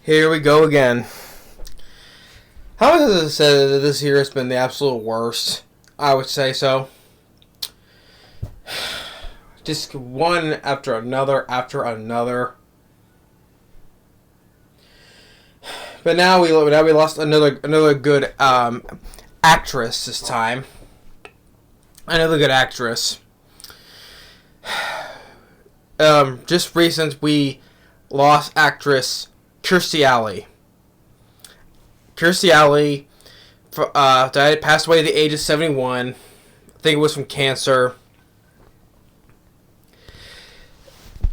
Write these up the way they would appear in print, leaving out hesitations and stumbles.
Here we go again. How has it said that this year has been the absolute worst? I would say so. Just one after another after another. But now we lost another good actress this time. Another good actress. Just recent we lost actress Kirstie. Kirstie passed away at the age of 71. I think it was from cancer.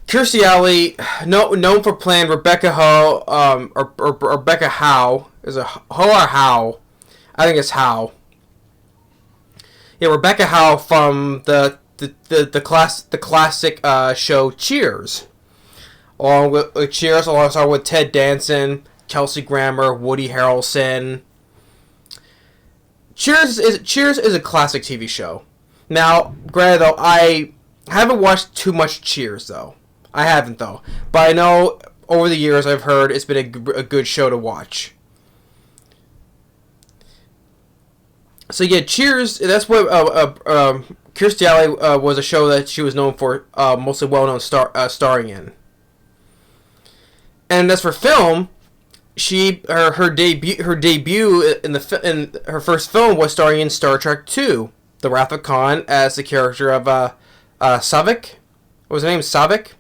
Kirstie, known for playing Rebecca Howe, or Rebecca Howe, is a Ho or Howe? I think it's Howe. Yeah, Rebecca Howe from the classic show Cheers, along with Cheers, alongside with Ted Danson, Kelsey Grammer, Woody Harrelson. Cheers is a classic TV show. Now, granted though, I haven't watched too much Cheers though. I haven't though, but I know over the years I've heard it's been a good show to watch. So yeah, Cheers. That's what Kirstie was a show that she was known for, mostly well-known starring in. And as for film, her debut in her first film was starring in Star Trek II, The Wrath of Khan, as the character of Saavik. What was her name? Saavik?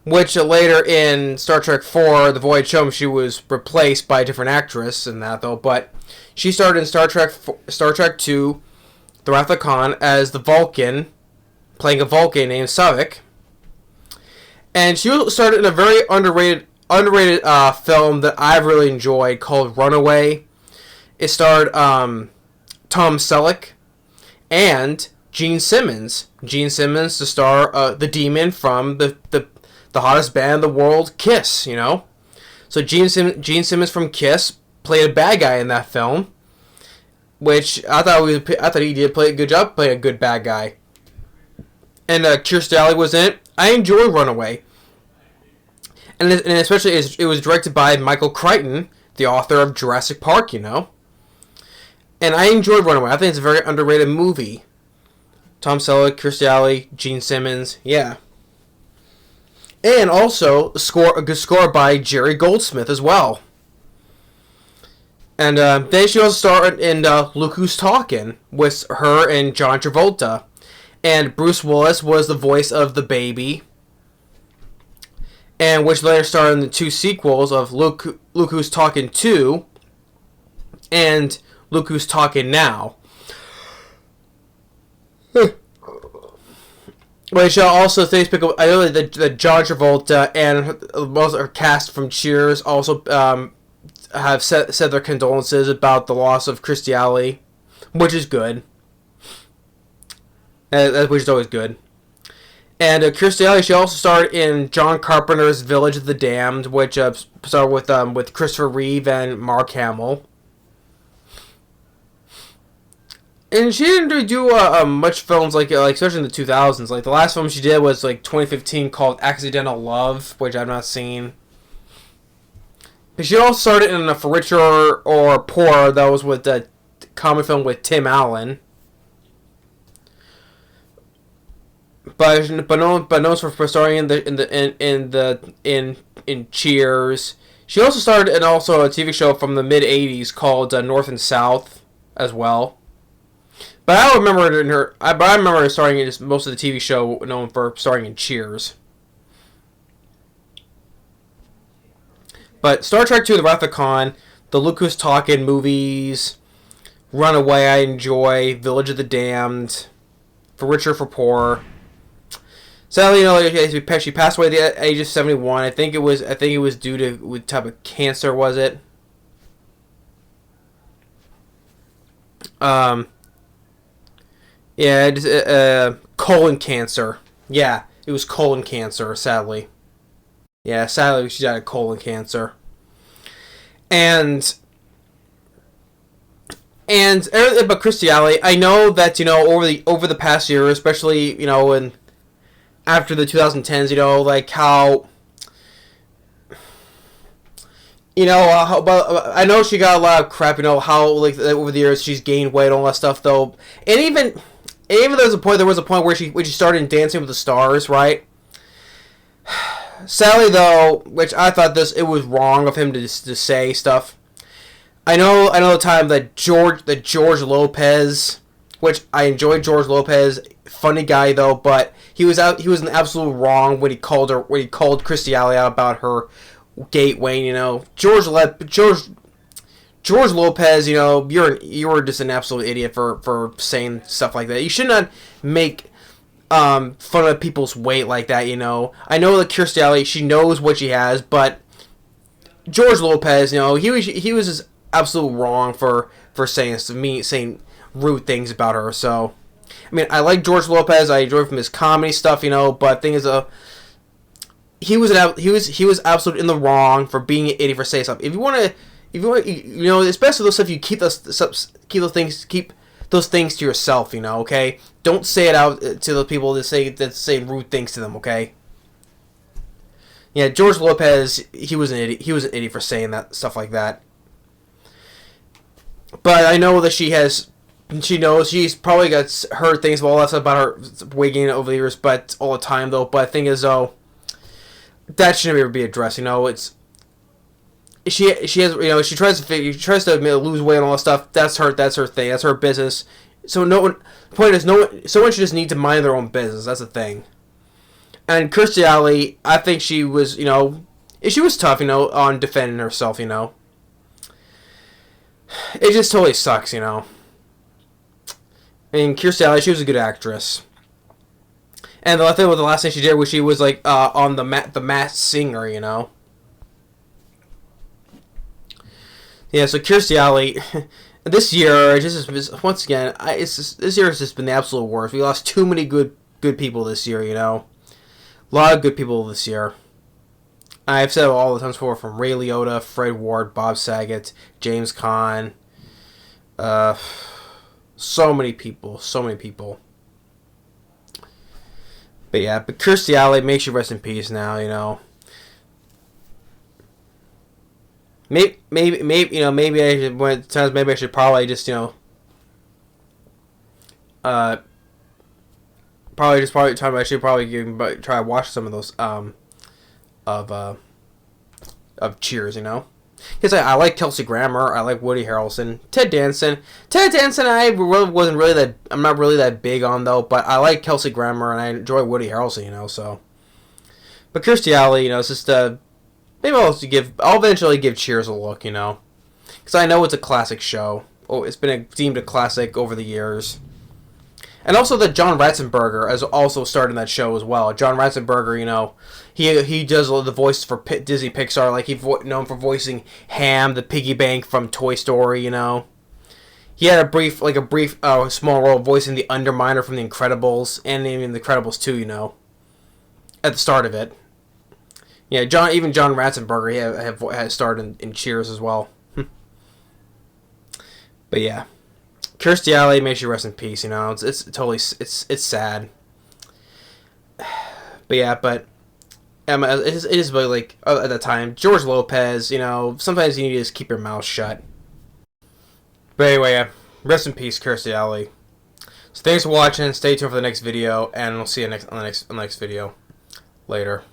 Which later in Star Trek IV, The Voyage Home, she was replaced by a different actress in that though. But she started in Star Trek II, The Wrath of Khan, as the Vulcan, playing a Vulcan named Saavik. And she started in a very underrated film that I've really enjoyed called Runaway. It starred Tom Selleck and Gene Simmons. Gene Simmons, the star, the demon from the hottest band in the world, Kiss. You know, so Gene Simmons from Kiss played a bad guy in that film, which I thought he did play a good job playing a good bad guy. And Kirstie was in it. I enjoyed Runaway. And especially it was directed by Michael Crichton, the author of Jurassic Park, you know. And I enjoyed Runaway. I think it's a very underrated movie. Tom Selleck, Kirstie, Gene Simmons, yeah. And also a good score by Jerry Goldsmith as well. And then she also starred in Look Who's Talking with her and John Travolta. And Bruce Willis was the voice of the baby. And which later starred in the two sequels of Look Who's Talking 2 and Look Who's Talking Now. Which also things pick up. I know that John Travolta and most of her cast from Cheers also have said their condolences about the loss of Kirstie, which is good. Which is always good. And Kirstie, she also starred in John Carpenter's Village of the Damned, which starred with Christopher Reeve and Mark Hamill. And she didn't really do much films like especially in the 2000s. Like the last film she did was like 2015 called Accidental Love, which I've not seen. But she also started in For Richer or Poor. That was with the comic film with Tim Allen. But known for starring in Cheers. She also starred in also a TV show from the mid '80s called North and South as well. But I remember her starring in most of the TV show known for starring in Cheers. But Star Trek II: The Wrath of Khan, the Look Who's Talking movies, Runaway I enjoy, Village of the Damned, For Richer for Poor. Sadly, she passed away at the age of 71. I think it was due to what type of cancer was it? Yeah, colon cancer. Yeah, it was colon cancer, sadly. Yeah, sadly she died of colon cancer. And everything about Kirstie, I know that, over the past year, especially, in after the 2010s, like how You know, but I know she got a lot of crap. You know how like over the years she's gained weight and all that stuff though, and even there was a point where she started Dancing with the Stars, right? Sadly though, which I thought it was wrong of him to say stuff. I know the time that George Lopez, which I enjoyed George Lopez, funny guy though, but he was in absolute wrong when he called Kirstie Alley out about her gate weight. You know, George Lopez, you know, you were just an absolute idiot for saying stuff like that. You should not make fun of people's weight like that. You know, I know that Kirstie Alley, she knows what she has, but George Lopez, you know, he was just absolute wrong for saying rude things about her. So, I mean, I like George Lopez. I enjoy from his comedy stuff, you know. But thing is, he was absolutely in the wrong for being an idiot for saying something. If you want, you know, especially those stuff, you keep those things to yourself. You know, okay. Don't say it out to the people that say rude things to them. Okay. Yeah, George Lopez, he was an idiot. He was an idiot for saying that stuff like that. But I know that she knows she's probably heard things about all that stuff about her weight gain over the years, but all the time though. But the thing is though, that shouldn't ever be addressed. You know, it's she has, you know, she tries to lose weight and all that stuff. That's her thing. That's her business. So the point is, someone should just need to mind their own business. That's the thing. And Kirstie Alley, I think she was, you know, she was tough, you know, on defending herself, you know. It just totally sucks, you know. And Kirstie Alley, she was a good actress. And I think the last thing she did was she was like on the Masked Singer, you know. Yeah, so Kirstie Alley, this year once again, this year has just been the absolute worst. We lost too many good people this year, you know. A lot of good people this year. I've said it all the times before, from Ray Liotta, Fred Ward, Bob Saget, James Caan. So many people. But yeah, Kirstie Alley, makes you rest in peace now, you know. Maybe you know, maybe I should probably just, you know, I should probably try to watch some of those of Cheers, you know, because I like Kelsey Grammer, I like Woody Harrelson, Ted Danson, I'm not really that big on though, but I like Kelsey Grammer and I enjoy Woody Harrelson, you know. So, but Kirstie Alley, you know, it's just maybe I'll eventually give Cheers a look, you know, because I know it's a classic show. Oh, it's been deemed a classic over the years. And also that John Ratzenberger has also starred in that show as well. John Ratzenberger, you know, he does the voice for Disney Pixar, like he's known for voicing Ham, the piggy bank from Toy Story, you know. He had a brief small role voicing the Underminer from The Incredibles, and even The Incredibles 2, you know, at the start of it. Yeah, John Ratzenberger has starred in Cheers as well. But yeah. Kirstie Alley, makes you rest in peace, you know. It's totally it's sad. But yeah, it is really like at the time, George Lopez, you know, sometimes you need to just keep your mouth shut. But anyway, yeah, rest in peace, Kirstie Alley. So thanks for watching. Stay tuned for the next video, and we'll see you on the next video. Later.